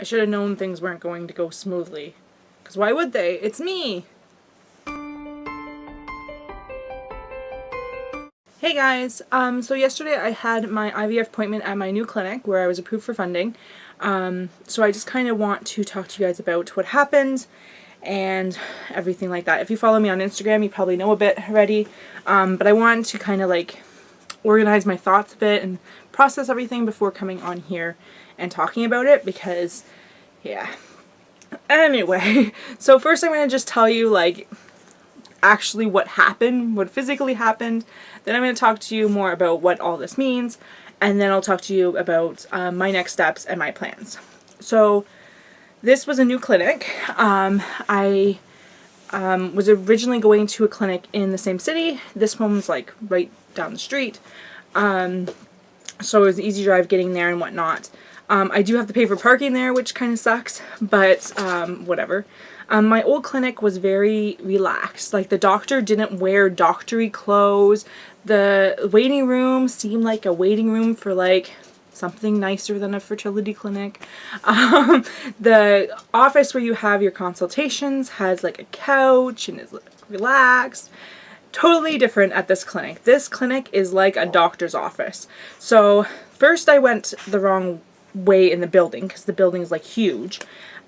I should have known things weren't going to go smoothly. Because why would they? It's me! Hey guys, so yesterday I had my IVF appointment at my new clinic where I was approved for funding. So I just kind of want to talk to you guys about what happened and everything like that. If you follow me on Instagram, you probably know a bit already, but I wanted to kind of like organize my thoughts a bit and process everything before coming on here and talking about it because, yeah. Anyway, so first I'm going to just tell you like actually what happened, what physically happened. Then I'm going to talk to you more about what all this means, and then I'll talk to you about my next steps and my plans. So this was a new clinic. I was originally going to a clinic in the same city. This one was like right down the street. So it was an easy drive getting there and whatnot. I do have to pay for parking there, which kind of sucks, but whatever. My old clinic was very relaxed. Like, the doctor didn't wear doctory clothes. The waiting room seemed like a waiting room for like something nicer than a fertility clinic. The office where you have your consultations has like a couch and is relaxed. Totally different at this clinic. This clinic is like a doctor's office. So first I went the wrong way in the building because the building is like huge.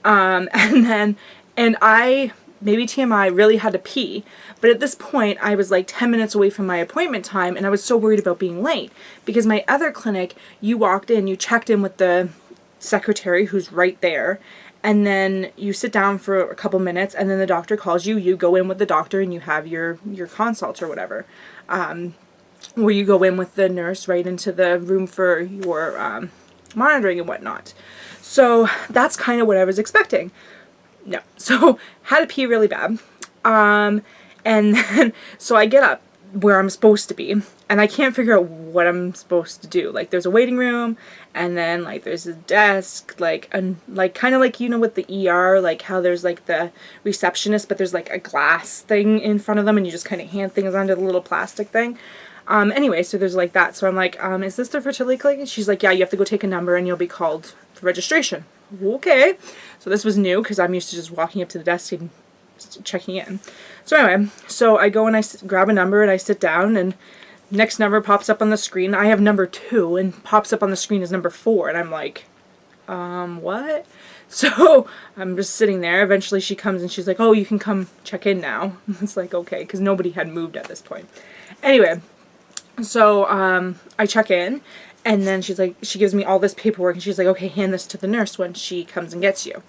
And I, maybe TMI, really had to pee. But at this point I was like 10 minutes away from my appointment time and I was so worried about being late because my other clinic, you walked in, you checked in with the secretary who's right there, and then you sit down for a couple minutes and then the doctor calls you, you go in with the doctor and you have your consult or whatever. Where you go in with the nurse right into the room for your monitoring and whatnot. So that's kind of what I was expecting. No. So had to pee really bad. And then, so I get up where I'm supposed to be and I can't figure out what I'm supposed to do. Like, there's a waiting room and then like there's a desk, like, and like kind of like, you know, with the ER, like how there's like the receptionist, but there's like a glass thing in front of them and you just kind of hand things onto the little plastic thing. Anyway, so there's like that. So I'm like, is this the fertility clinic? And she's like, yeah, you have to go take a number and you'll be called for registration. Okay. So this was new because I'm used to just walking up to the desk and checking in. So anyway, so I go and I grab a number and I sit down and next number pops up on the screen. I have number 2 and pops up on the screen as number 4 and I'm like, what? So I'm just sitting there. Eventually she comes and she's like, oh, you can come check in now. It's like, okay, because nobody had moved at this point. Anyway, so I check in and then she's like, she gives me all this paperwork and she's like, okay, hand this to the nurse when she comes and gets you.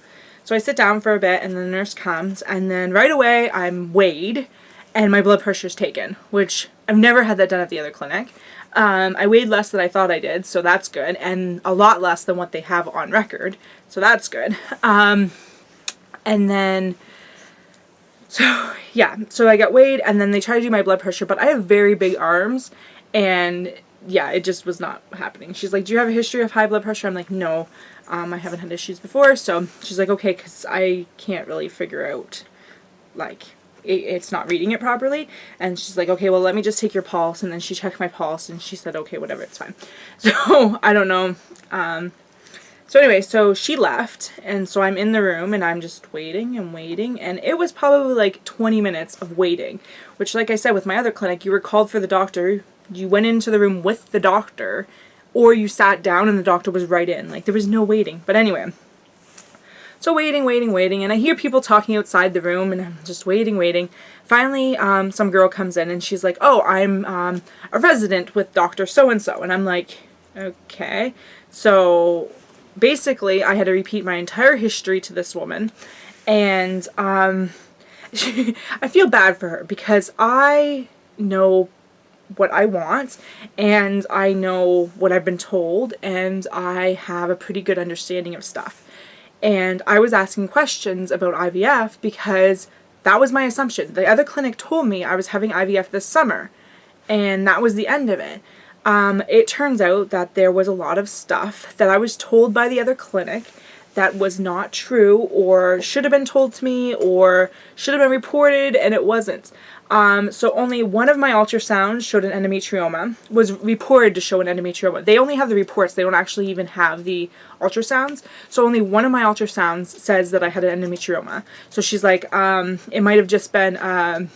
So I sit down for a bit and the nurse comes and then right away I'm weighed and my blood pressure's taken, which I've never had that done at the other clinic. I weighed less than I thought I did, so that's good, and a lot less than what they have on record, so that's good. And then, so yeah, so I got weighed and then they try to do my blood pressure, but I have very big arms and yeah, it just was not happening. She's like, do you have a history of high blood pressure? I'm like, no, I haven't had issues before. So she's like, okay, because I can't really figure out, like, it's not reading it properly. And she's like, okay, well, let me just take your pulse. And then she checked my pulse and she said, okay, whatever, it's fine. So I don't know. So anyway, so she left and so I'm in the room and I'm just waiting and waiting, and it was probably like 20 minutes of waiting, which, like I said, with my other clinic, you were called for the doctor, you went into the room with the doctor, or you sat down and the doctor was right in. Like, there was no waiting. But anyway, so waiting, and I hear people talking outside the room and I'm just waiting. Finally, some girl comes in and she's like, oh, I'm a resident with Dr. So-and-so. And I'm like, okay. So basically I had to repeat my entire history to this woman, and I feel bad for her because I know what I want and I know what I've been told and I have a pretty good understanding of stuff. And I was asking questions about IVF because that was my assumption. The other clinic told me I was having IVF this summer and that was the end of it. It turns out that there was a lot of stuff that I was told by the other clinic that was not true or should have been told to me or should have been reported, and it wasn't. So only one of my ultrasounds showed an endometrioma, was reported to show an endometrioma. They only have the reports, they don't actually even have the ultrasounds. So only one of my ultrasounds says that I had an endometrioma. So she's like, it might have just been a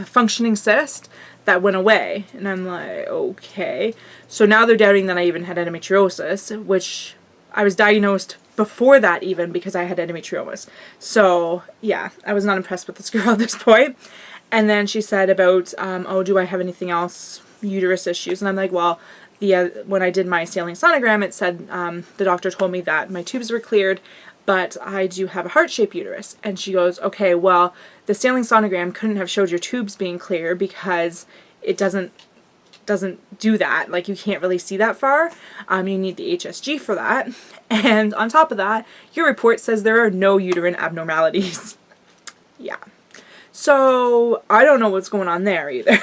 functioning cyst that went away. And I'm like, okay. So now they're doubting that I even had endometriosis, which I was diagnosed before that even because I had endometriomas. So yeah, I was not impressed with this girl at this point. And then she said about, oh, do I have anything else, uterus issues? And I'm like, well, when I did my saline sonogram, it said, the doctor told me that my tubes were cleared, but I do have a heart-shaped uterus. And she goes, okay, well, the saline sonogram couldn't have showed your tubes being clear because it doesn't do that. Like, you can't really see that far. You need the HSG for that. And on top of that, your report says there are no uterine abnormalities. Yeah. So I don't know what's going on there either.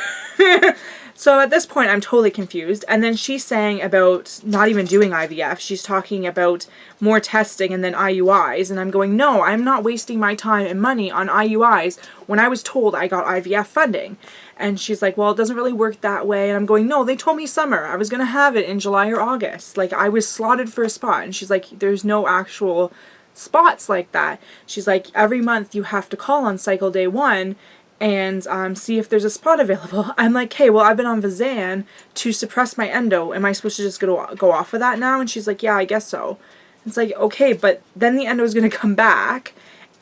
So at this point, I'm totally confused. And then she's saying about not even doing IVF. She's talking about more testing and then IUIs. And I'm going, no, I'm not wasting my time and money on IUIs when I was told I got IVF funding. And she's like, well, it doesn't really work that way. And I'm going, no, they told me summer. I was going to have it in July or August. Like, I was slotted for a spot. And she's like, there's no actual spots like that. She's like, every month you have to call on cycle day 1 and see if there's a spot available. I'm like, hey, well, I've been on Vizan to suppress my endo. Am I supposed to just go off of that now? And she's like, yeah, I guess so. It's like, okay, but then the endo is going to come back,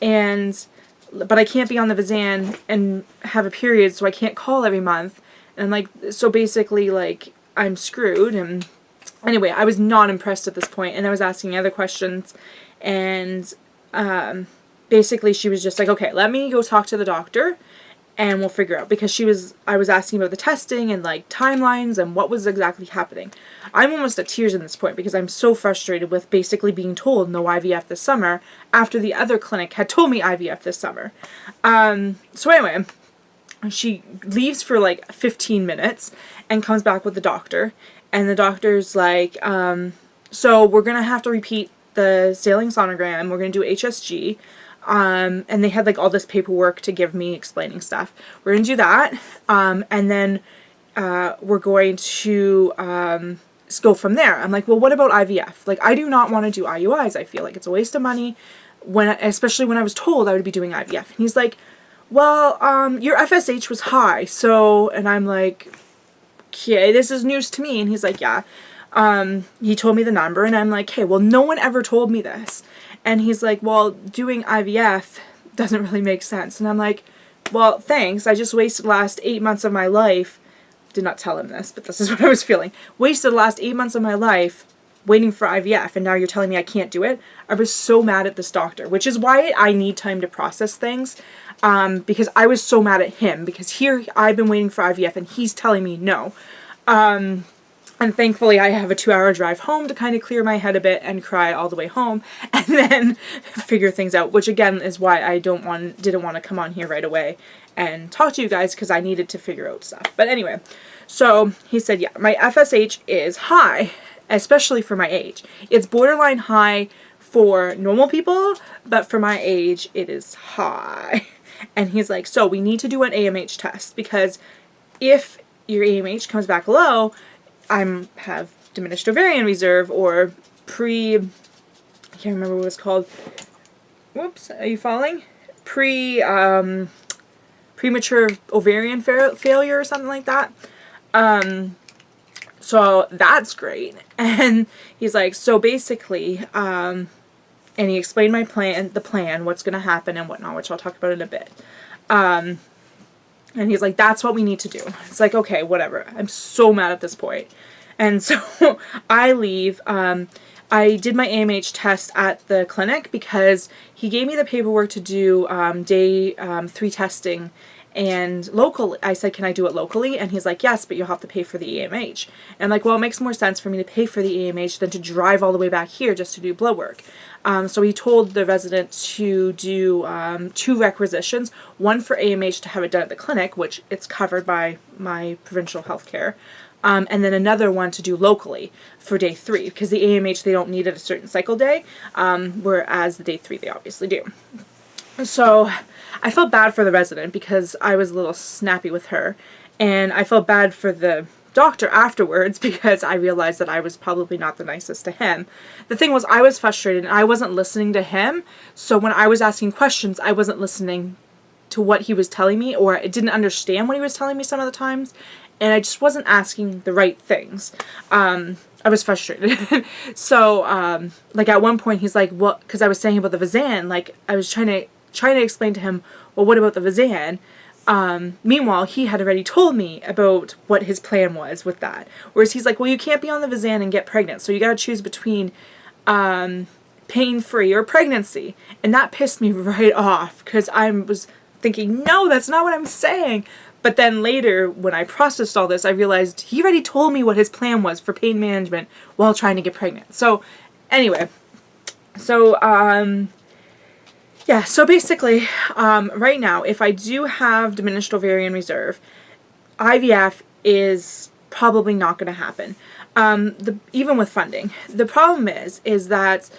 but I can't be on the Vizan and have a period, so I can't call every month. And like, so basically, like, I'm screwed. And anyway, I was not impressed at this point, and I was asking other questions, and basically she was just like, okay, let me go talk to the doctor and we'll figure out, because I was asking about the testing and like timelines and what was exactly happening. I'm almost at tears at this point because I'm so frustrated with basically being told no IVF this summer after the other clinic had told me IVF this summer. So anyway, she leaves for like 15 minutes and comes back with the doctor, and the doctor's like, so we're gonna have to repeat the saline sonogram, we're gonna do HSG. And they had like all this paperwork to give me explaining stuff. We're going to do that. And then we're going to go from there. I'm like, well, what about IVF? Like, I do not want to do IUIs. I feel like it's a waste of money, especially when I was told I would be doing IVF. And he's like, well, your FSH was high. So, and I'm like, okay, this is news to me. And he's like, yeah. He told me the number, and I'm like, hey, well, no one ever told me this. And he's like, well, doing IVF doesn't really make sense. And I'm like, well, thanks. I just wasted the last 8 months of my life. Did not tell him this, but this is what I was feeling. Wasted the last 8 months of my life waiting for IVF, and now you're telling me I can't do it? I was so mad at this doctor, which is why I need time to process things, because I was so mad at him, because here I've been waiting for IVF, and he's telling me no. And thankfully I have a 2-hour drive home to kind of clear my head a bit and cry all the way home and then figure things out, which again is why I didn't want to come on here right away and talk to you guys, because I needed to figure out stuff. But anyway, so he said, yeah, my FSH is high, especially for my age. It's borderline high for normal people, but for my age it is high. And he's like, so we need to do an AMH test, because if your AMH comes back low, I have diminished ovarian reserve, or I can't remember what it's called. Whoops, are you falling? Premature ovarian failure or something like that. So that's great. And he's like, so basically, and he explained the plan, what's going to happen and whatnot, which I'll talk about in a bit. And he's like, that's what we need to do. It's like, okay, whatever. I'm so mad at this point. And so I leave. I did my AMH test at the clinic because he gave me the paperwork to do day 3 testing and locally. I said, can I do it locally? And he's like, yes, but you'll have to pay for the AMH. And I'm like, well, it makes more sense for me to pay for the AMH than to drive all the way back here just to do blood work. So he told the resident to do 2 requisitions, one for AMH to have it done at the clinic, which it's covered by my provincial health care, and then another one to do locally for day 3, because the AMH, they don't need it a certain cycle day, whereas the day 3 they obviously do. So I felt bad for the resident because I was a little snappy with her, and I felt bad for the doctor afterwards because I realized that I was probably not the nicest to him. The thing was, I was frustrated and I wasn't listening to him, so when I was asking questions, I wasn't listening to what he was telling me, or I didn't understand what he was telling me some of the times, and I just wasn't asking the right things. I was frustrated. So, like at one point he's like, well, because I was saying about the Vazan, like I was trying to explain to him, well, what about the Vazan? Meanwhile, he had already told me about what his plan was with that. Whereas he's like, well, you can't be on the Vazan and get pregnant, so you gotta choose between pain-free or pregnancy. And that pissed me right off, because I was thinking, no, that's not what I'm saying. But then later, when I processed all this, I realized he already told me what his plan was for pain management while trying to get pregnant. So, anyway. So, yeah, so basically, right now, if I do have diminished ovarian reserve, IVF is probably not going to happen, even with funding. The problem is that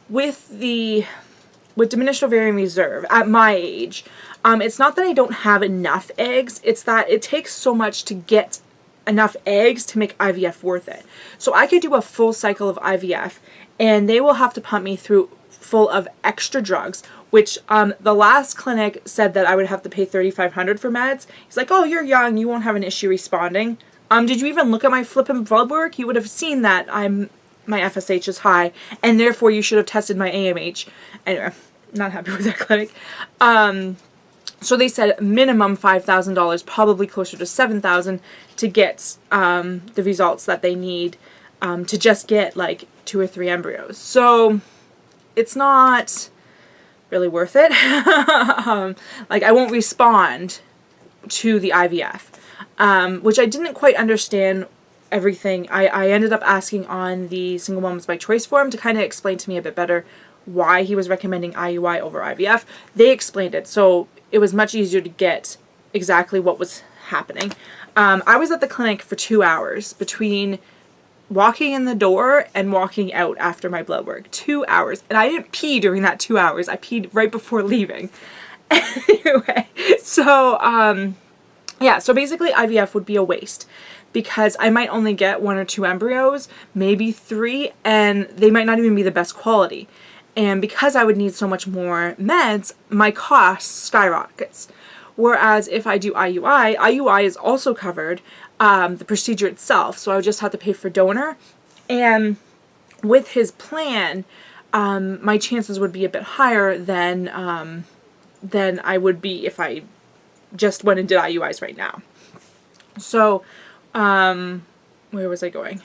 with diminished ovarian reserve, at my age, it's not that I don't have enough eggs, it's that it takes so much to get enough eggs to make IVF worth it. So I could do a full cycle of IVF, and they will have to pump me through full of extra drugs, which the last clinic said that I would have to pay $3,500 for meds. He's like, oh, you're young, you won't have an issue responding. Did you even look at my flippin' blood work? You would have seen that my FSH is high, and therefore you should have tested my AMH. Anyway, not happy with that clinic. So they said minimum $5,000, probably closer to $7,000 to get the results that they need to just get like 2 or 3 embryos. So it's not really worth it. Like I won't respond to the IVF, which I didn't quite understand everything. I ended up asking on the Single Moms by Choice forum to kind of explain to me a bit better why he was recommending IUI over IVF. They explained it, so it was much easier to get exactly what was happening. I was at the clinic for 2 hours between walking in the door and walking out after my blood work. 2 hours. And I didn't pee during that 2 hours. I peed right before leaving. Anyway, so, yeah, so basically IVF would be a waste because I might only get 1 or 2 embryos, maybe 3, and they might not even be the best quality. And because I would need so much more meds, my cost skyrockets. Whereas if I do IUI is also covered, the procedure itself, so I would just have to pay for donor. And with his plan, my chances would be a bit higher than I would be if I just went and did IUIs right now. So, where was I going?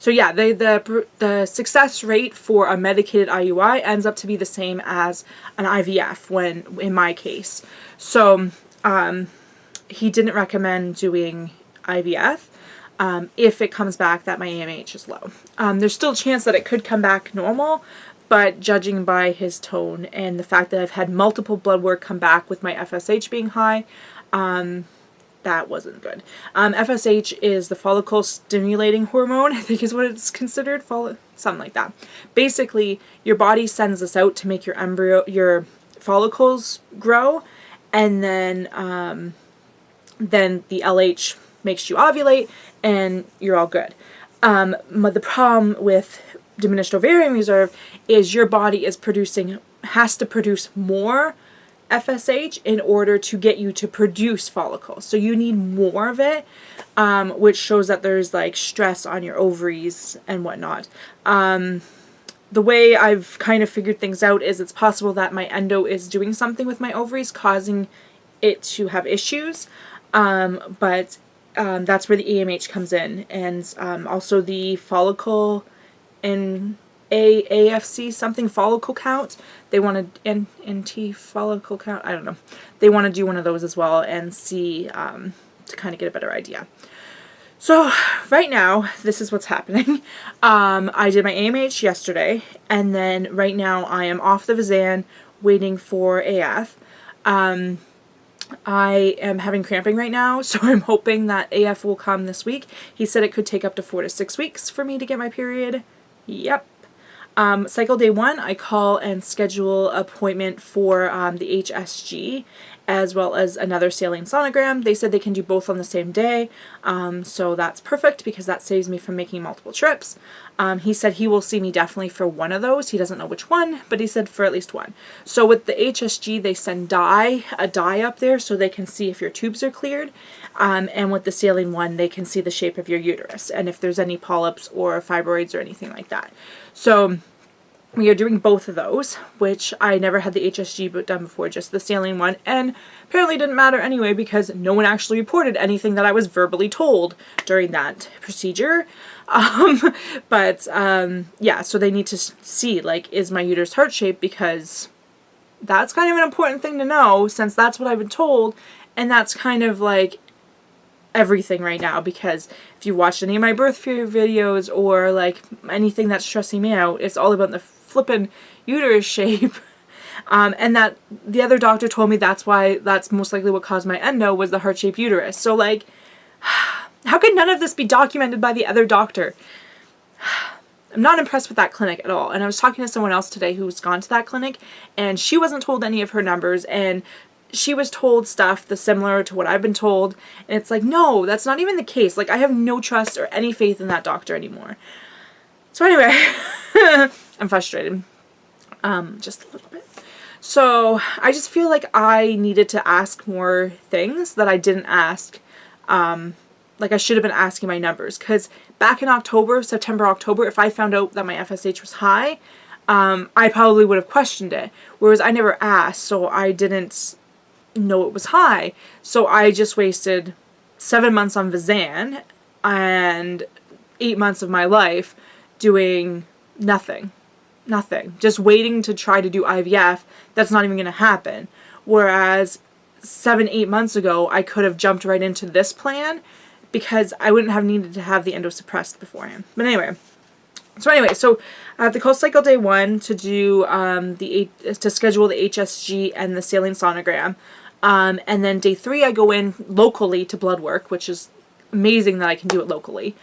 So yeah, the success rate for a medicated IUI ends up to be the same as an IVF when in my case. So he didn't recommend doing IVF if it comes back that my AMH is low. There's still a chance that it could come back normal, but judging by his tone and the fact that I've had multiple blood work come back with my FSH being high, that wasn't good. FSH is the follicle stimulating hormone, I think is what it's considered, something like that. Basically, your body sends this out to make your follicles grow, and then the LH makes you ovulate, and you're all good. But the problem with diminished ovarian reserve is your body has to produce more FSH in order to get you to produce follicles. So you need more of it, which shows that there's like stress on your ovaries and whatnot. The way I've kind of figured things out is it's possible that my endo is doing something with my ovaries, causing it to have issues. But that's where the AMH comes in, and also the follicle and AFC something follicle count. They want to NT follicle count. I don't know. They want to do one of those as well and see to kind of get a better idea. So right now, this is what's happening. I did my AMH yesterday, and then right now I am off the Vazan waiting for AF. I am having cramping right now, so I'm hoping that AF will come this week. He said it could take up to 4 to 6 weeks for me to get my period. Yep. Cycle day 1, I call and schedule appointment for the HSG as well as another saline sonogram. They said they can do both on the same day, so that's perfect because that saves me from making multiple trips. He said he will see me definitely for one of those. He doesn't know which one, but he said for at least one. So with the HSG, they send a dye up there so they can see if your tubes are cleared. And with the saline one, they can see the shape of your uterus and if there's any polyps or fibroids or anything like that. So we are doing both of those, which I never had the HSG done before, just the saline one, and apparently didn't matter anyway because no one actually reported anything that I was verbally told during that procedure. Yeah, so they need to see, like, is my uterus heart-shaped, because that's kind of an important thing to know since that's what I've been told, and that's kind of like everything right now, because if you watched any of my birth fear videos or like anything that's stressing me out, it's all about the flippin' uterus shape. And that the other doctor told me that's most likely what caused my endo was the heart-shaped uterus. So like, how could none of this be documented by the other doctor? I'm not impressed with that clinic at all. And I was talking to someone else today who's gone to that clinic, and she wasn't told any of her numbers, and she was told stuff that's similar to what I've been told. And it's like, no, that's not even the case. Like, I have no trust or any faith in that doctor anymore. So anyway, I'm frustrated. Just a little bit. So I just feel like I needed to ask more things that I didn't ask. Like I should have been asking my numbers, because back in September, October, if I found out that my FSH was high, I probably would have questioned it. Whereas I never asked, so I didn't know it was high. So I just wasted 7 months on Vizan and 8 months of my life doing nothing. Just waiting to try to do IVF. That's not even going to happen. Whereas 7-8 months ago, I could have jumped right into this plan because I wouldn't have needed to have the endo suppressed beforehand. But anyway, so I have to call cycle day 1 to do to schedule the HSG and the saline sonogram. And then day 3, I go in locally to blood work, which is amazing that I can do it locally.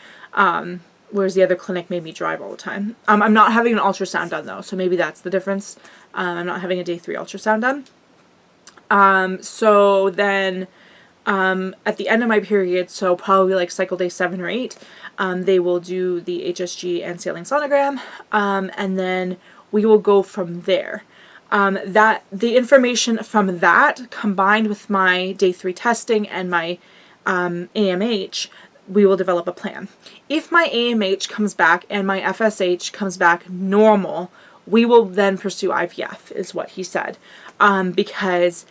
Whereas the other clinic made me drive all the time. I'm not having an ultrasound done though, so maybe that's the difference. I'm not having a day 3 ultrasound done. So then at the end of my period, so probably like cycle day 7 or 8, they will do the HSG and saline sonogram, and then we will go from there. The information from that combined with my day 3 testing and my AMH, we will develop a plan. If my AMH comes back and my FSH comes back normal, we will then pursue IVF, is what he said, because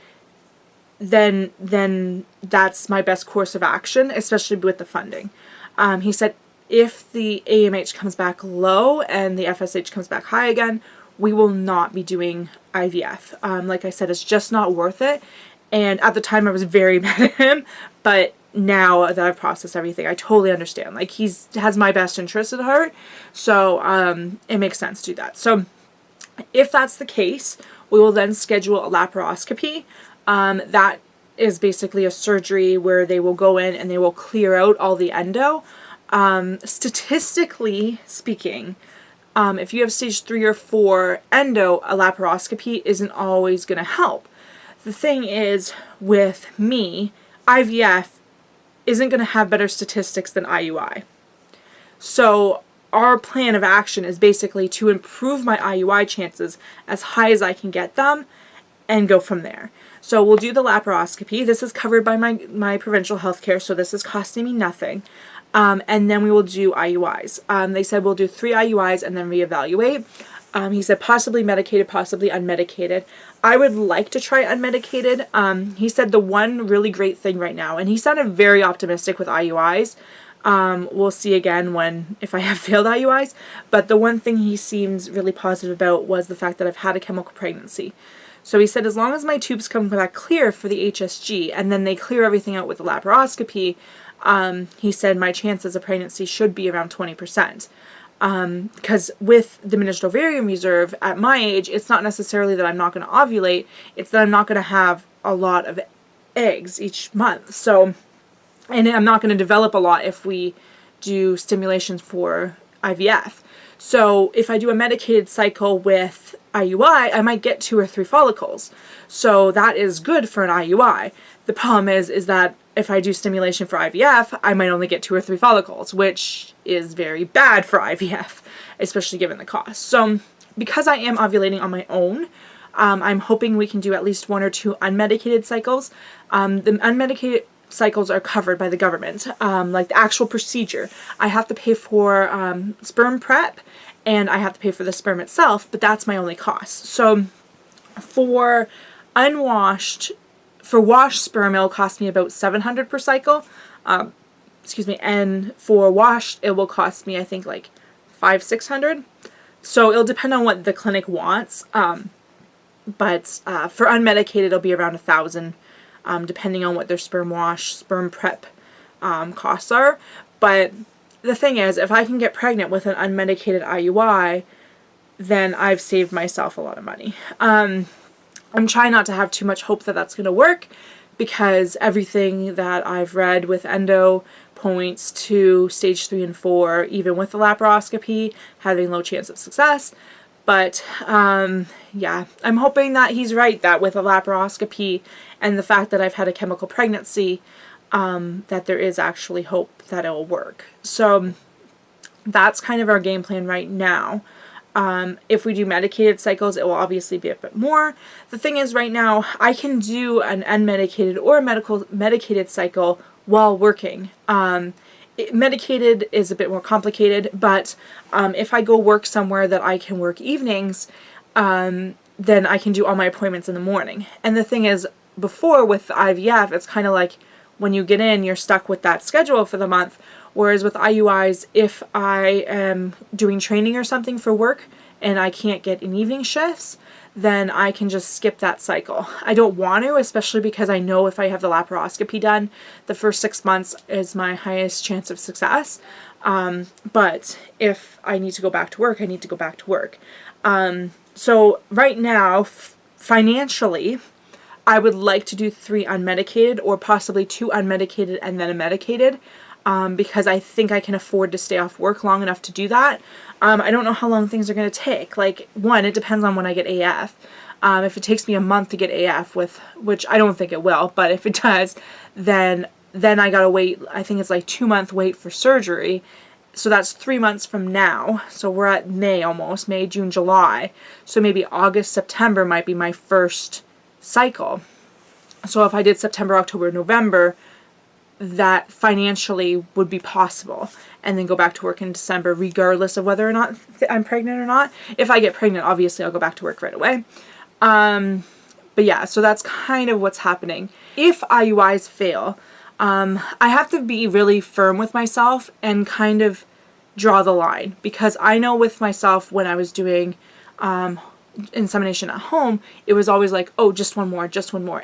then that's my best course of action, especially with the funding. He said if the AMH comes back low and the FSH comes back high again, we will not be doing IVF. Like I said, it's just not worth it. And at the time I was very mad at him, but now that I've processed everything, I totally understand. Like, he has my best interest at heart, so it makes sense to do that. So if that's the case, we will then schedule a laparoscopy. That is basically a surgery where they will go in and they will clear out all the endo. Statistically speaking, if you have stage 3 or 4 endo, a laparoscopy isn't always going to help. The thing is, with me, IVF isn't going to have better statistics than IUI. So our plan of action is basically to improve my IUI chances as high as I can get them and go from there. So we'll do the laparoscopy. This is covered by my provincial health care, so this is costing me nothing. And then we will do IUIs. They said we'll do 3 IUIs and then reevaluate. He said possibly medicated, possibly unmedicated. I would like to try unmedicated. He said the one really great thing right now, and he sounded very optimistic with IUIs. We'll see again if I have failed IUIs, but the one thing he seems really positive about was the fact that I've had a chemical pregnancy. So he said as long as my tubes come back clear for the HSG and then they clear everything out with the laparoscopy, he said my chances of pregnancy should be around 20%. Because with diminished ovarian reserve at my age, it's not necessarily that I'm not going to ovulate, it's that I'm not going to have a lot of eggs each month. So, and I'm not going to develop a lot if we do stimulation for IVF. So if I do a medicated cycle with IUI, I might get 2 or 3 follicles. So that is good for an IUI. The problem is that if I do stimulation for IVF, I might only get 2 or 3 follicles, which is very bad for IVF, especially given the cost. So because I am ovulating on my own, I'm hoping we can do at least 1 or 2 unmedicated cycles. The unmedicated cycles are covered by the government, like the actual procedure. I have to pay for sperm prep, and I have to pay for the sperm itself, but that's my only cost. So for washed sperm, it'll cost me about $700 per cycle. And for washed, it will cost me, I think, like $500-600. So it'll depend on what the clinic wants. But for unmedicated, it'll be around $1,000. Depending on what their sperm wash, sperm prep costs are. But the thing is, if I can get pregnant with an unmedicated IUI, then I've saved myself a lot of money. I'm trying not to have too much hope that that's going to work, because everything that I've read with endo points to stage 3 and 4, even with the laparoscopy, having low chance of success. But, yeah, I'm hoping that he's right, that with a laparoscopy and the fact that I've had a chemical pregnancy, that there is actually hope that it will work. So that's kind of our game plan right now. If we do medicated cycles, it will obviously be a bit more. The thing is, right now, I can do an unmedicated or a medicated cycle while working. Medicated is a bit more complicated, but if I go work somewhere that I can work evenings, then I can do all my appointments in the morning. And the thing is, before with IVF, it's kind of like when you get in, you're stuck with that schedule for the month. Whereas with IUIs, if I am doing training or something for work and I can't get in evening shifts, then I can just skip that cycle. I don't want to, especially because I know if I have the laparoscopy done, the first 6 months is my highest chance of success. But if I need to go back to work, I need to go back to work. So right now, financially, I would like to do 3 unmedicated, or possibly 2 unmedicated and then a medicated. Because I think I can afford to stay off work long enough to do that. I don't know how long things are going to take. Like, one, it depends on when I get AF. If it takes me a month to get AF, which I don't think it will, but if it does, then I gotta wait, I think it's like 2-month wait for surgery. So that's 3 months from now. So we're at May almost, May, June, July. So maybe August, September might be my first cycle. So if I did September, October, November, that financially would be possible, and then go back to work in December regardless of whether or not I'm pregnant or not. If I get pregnant, obviously I'll go back to work right away. But yeah, so that's kind of what's happening. If IUIs fail, I have to be really firm with myself and kind of draw the line, because I know with myself when I was doing insemination at home, it was always like, oh, just one more,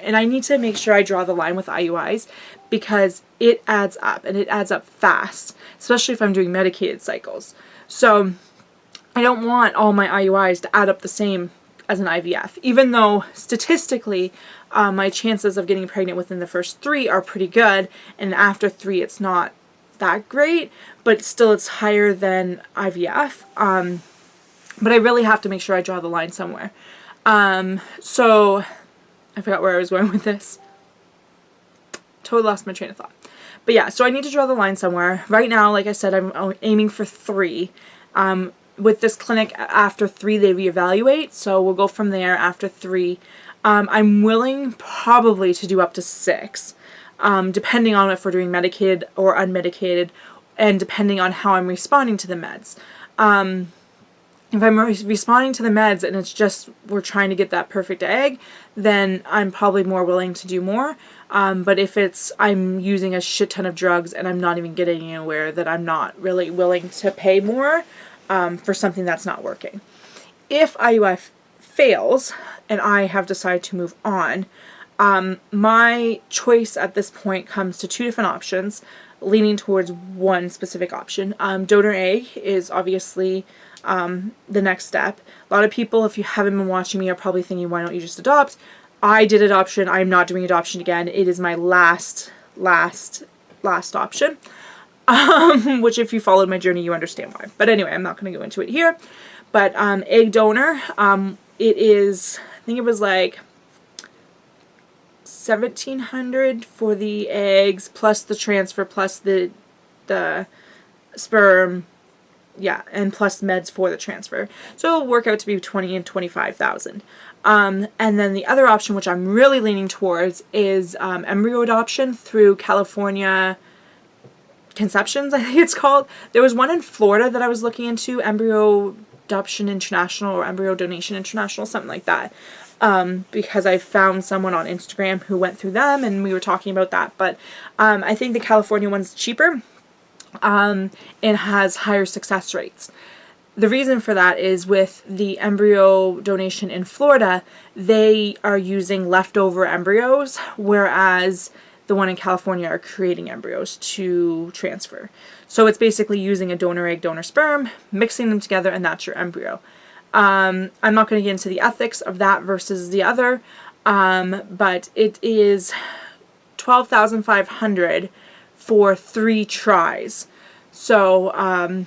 and I need to make sure I draw the line with IUIs, because it adds up, and it adds up fast, especially if I'm doing medicated cycles. So I don't want all my IUIs to add up the same as an IVF, even though statistically my chances of getting pregnant within the first 3 are pretty good, and after 3 it's not that great, but still it's higher than IVF. But I really have to make sure I draw the line somewhere. So I forgot where I was going with this. Totally lost my train of thought. But yeah, so I need to draw the line somewhere. Right now, like I said, I'm aiming for 3. With this clinic, after 3 they reevaluate, so we'll go from there after 3. I'm willing probably to do up to 6, depending on if we're doing medicated or unmedicated, and depending on how I'm responding to the meds. If I'm responding to the meds and it's just we're trying to get that perfect egg, then I'm probably more willing to do more. But if it's I'm using a shit ton of drugs and I'm not even getting anywhere, then I'm not really willing to pay more for something that's not working. If IUF fails and I have decided to move on, my choice at this point comes to 2 different options, leaning towards one specific option. Donor egg is obviously the next step. A lot of people, if you haven't been watching me, are probably thinking, why don't you just adopt? I did adoption. I'm not doing adoption again. It is my last option. Which if you followed my journey, you understand why. But anyway, I'm not going to go into it here. But egg donor, it is, I think it was like $1,700 for the eggs, plus the transfer, plus the sperm, yeah, and plus meds for the transfer. So it'll work out to be $20,000 and $25,000. And then the other option, which I'm really leaning towards, is embryo adoption through California Conceptions, I think it's called. There was one in Florida that I was looking into, Embryo Adoption International or Embryo Donation International, something like that. Because I found someone on Instagram who went through them and we were talking about that. But I think the California one's cheaper and has higher success rates. The reason for that is with the embryo donation in Florida, they are using leftover embryos, whereas the one in California are creating embryos to transfer. So it's basically using a donor egg, donor sperm, mixing them together, and that's your embryo. I'm not going to get into the ethics of that versus the other, but it is $12,500 for 3 tries. So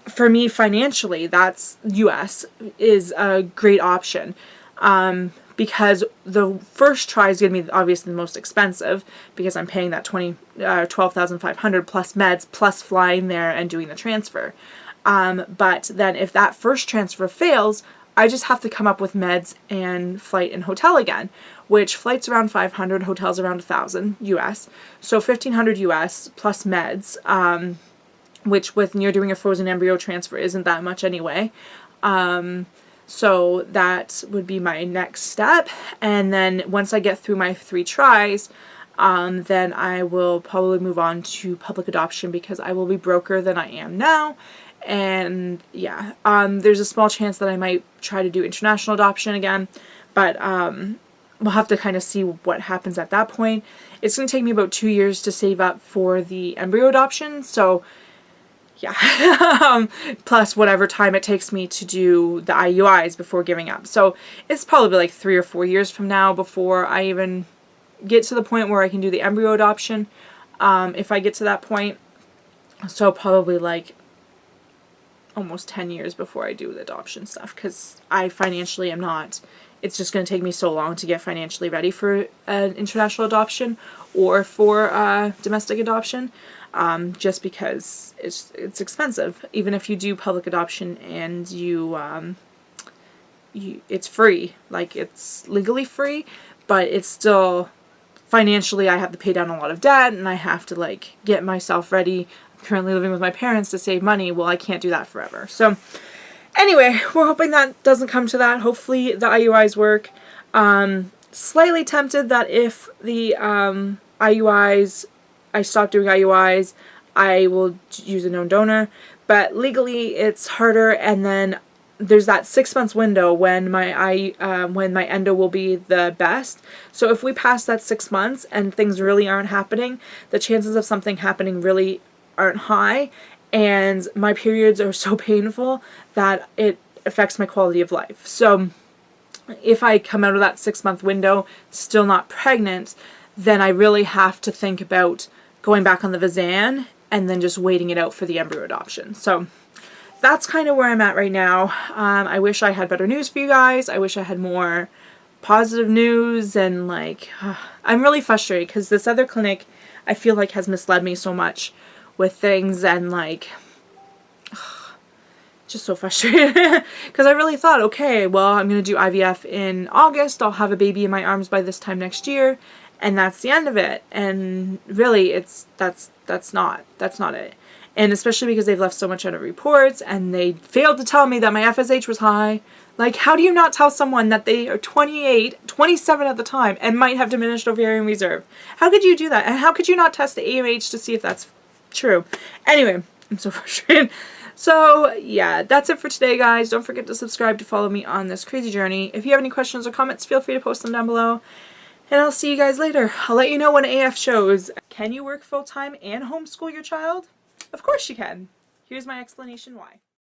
for me financially, that's US is a great option. Because the first try is going to be obviously the most expensive because I'm paying that $12,500 plus meds plus flying there and doing the transfer. But then if that first transfer fails, I just have to come up with meds and flight and hotel again, which flight's around $500, hotels around $1,000 US. So $1,500 US plus meds, which when you're doing a frozen embryo transfer isn't that much anyway. So that would be my next step. And then once I get through my 3 tries, then I will probably move on to public adoption because I will be broker than I am now. And yeah, there's a small chance that I might try to do international adoption again, but we'll have to kind of see what happens at that point. It's going to take me about 2 years to save up for the embryo adoption. So yeah, plus whatever time it takes me to do the IUIs before giving up. So it's probably like 3 or 4 years from now before I even get to the point where I can do the embryo adoption, if I get to that point. So probably like almost 10 years before I do the adoption stuff, because I financially am not. It's just going to take me so long to get financially ready for an international adoption or for domestic adoption. Just because it's expensive. Even if you do public adoption and it's free, like it's legally free, but it's still financially I have to pay down a lot of debt and I have to like get myself ready. I'm currently living with my parents to save money. Well, I can't do that forever. So anyway, we're hoping that doesn't come to that. Hopefully the IUIs work. Slightly tempted that if the IUIs, I stop doing IUIs, I will use a known donor, but legally it's harder. And then there's that 6 months window when my endo will be the best. So if we pass that 6 months and things really aren't happening, the chances of something happening really aren't high, and my periods are so painful that it affects my quality of life. So if I come out of that 6 month window still not pregnant, then I really have to think about going back on the Vazan and then just waiting it out for the embryo adoption. So that's kind of where I'm at right now. I wish I had better news for you guys. I wish I had more positive news, and like, I'm really frustrated because this other clinic I feel like has misled me so much with things, and like, just so frustrated because I really thought, okay, well, I'm going to do IVF in August. I'll have a baby in my arms by this time next year. And that's the end of it. And really, that's not it. And especially because they've left so much out of reports, and they failed to tell me that my FSH was high. Like, how do you not tell someone that they are 28, 27 at the time, and might have diminished ovarian reserve? How could you do that? And how could you not test the AMH to see if that's true? Anyway, I'm so frustrated. So yeah, that's it for today, guys. Don't forget to subscribe to follow me on this crazy journey. If you have any questions or comments, feel free to post them down below. And I'll see you guys later. I'll let you know when AF shows. Can you work full-time and homeschool your child? Of course you can. Here's my explanation why.